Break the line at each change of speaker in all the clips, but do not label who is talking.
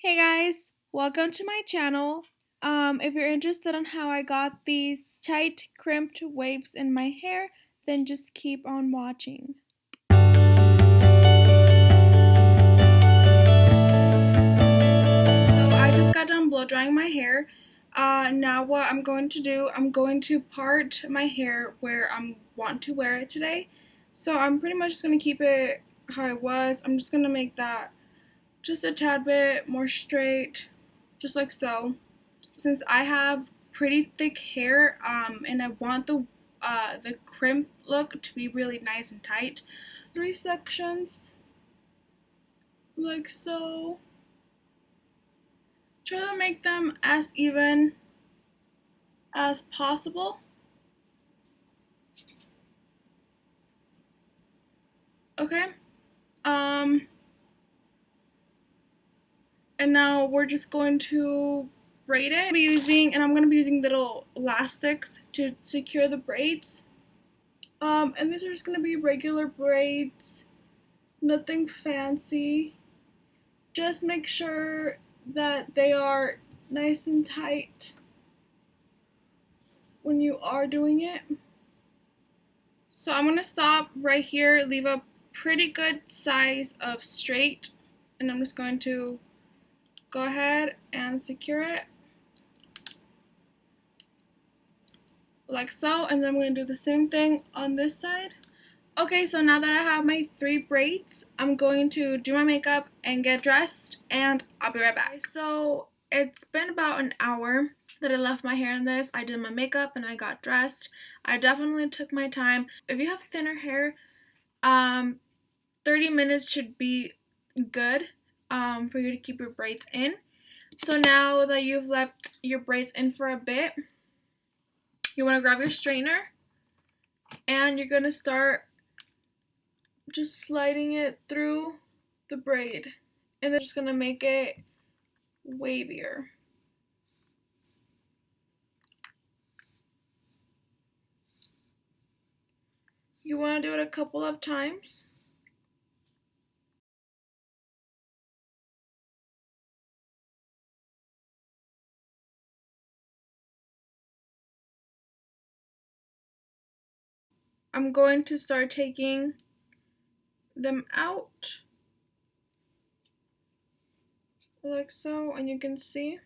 Hey guys, welcome to my channel. If you're interested in how I got these tight crimped waves in my hair, then just keep on watching. So I just got done blow drying my hair. Now what I'm going to do, I'm going to part my hair where I want to wear it today. So I'm pretty much just going to keep it how it was. I'm just going to make that just a tad bit more straight, just like so. Since I have pretty thick hair, and I want the crimp look to be really nice and tight, 3 sections, like so. Try to make them as even as possible. Okay. And now we're just going to braid it. I'm going to be using little elastics to secure the braids. And these are just going to be regular braids, nothing fancy. Just make sure that they are nice and tight when you are doing it. So I'm going to stop right here, leave a pretty good size of straight, and I'm just going to go ahead and secure it like so, and then I'm going to do the same thing on this side. Okay, so now that I have my 3 braids, I'm going to do my makeup and get dressed, and I'll be right back. So it's been about an hour that I left my hair in this. I did my makeup and I got dressed. I definitely took my time. If you have thinner hair, 30 minutes should be good for you to keep your braids in. So now that you've left your braids in for a bit, you want to grab your straightener and you're going to start just sliding it through the braid, and then just going to make it wavier. You want to do it a couple of times. I'm going to start taking them out like so, and you can see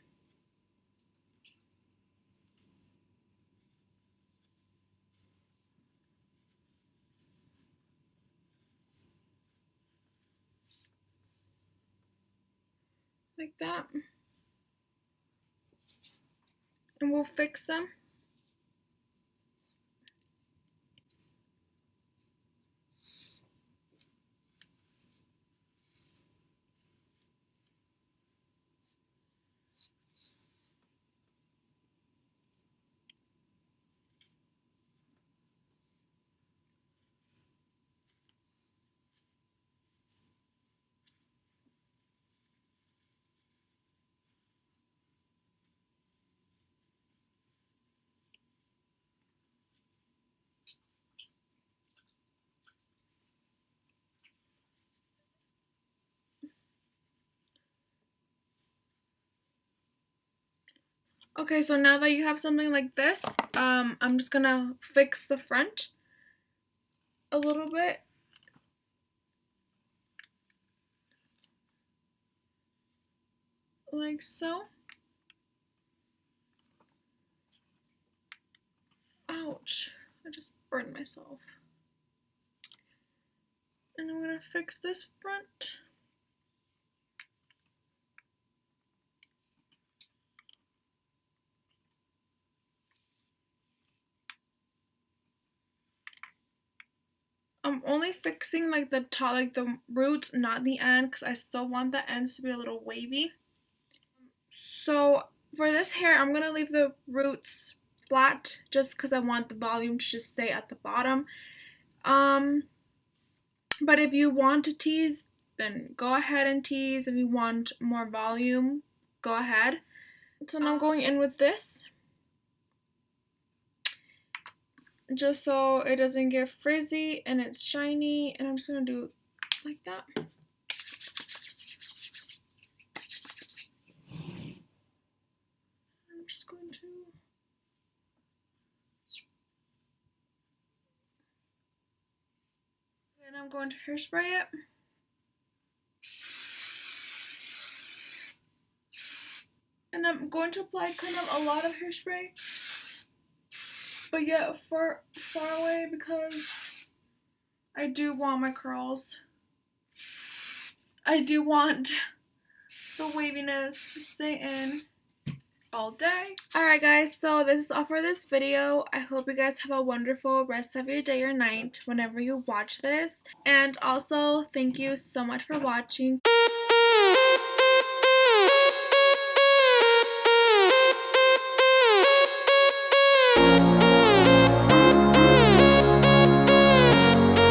like that, and we'll fix them. Okay, so now that you have something like this, I'm just gonna fix the front a little bit. Like so. Ouch, I just burned myself. And I'm gonna fix this front. I'm only fixing like the top, like the roots, not the end, because I still want the ends to be a little wavy. So for this hair, I'm gonna leave the roots flat just because I want the volume to just stay at the bottom. But if you want to tease, then go ahead and tease. If you want more volume, go ahead. So now I'm going in with this, just so it doesn't get frizzy and it's shiny, and I'm just gonna do like that. I'm going to hairspray it. And I'm going to apply kind of a lot of hairspray, but yet far away because I do want my curls. I do want the waviness to stay in all day. Alright guys, so this is all for this video. I hope you guys have a wonderful rest of your day or night whenever you watch this. And also, thank you so much for watching.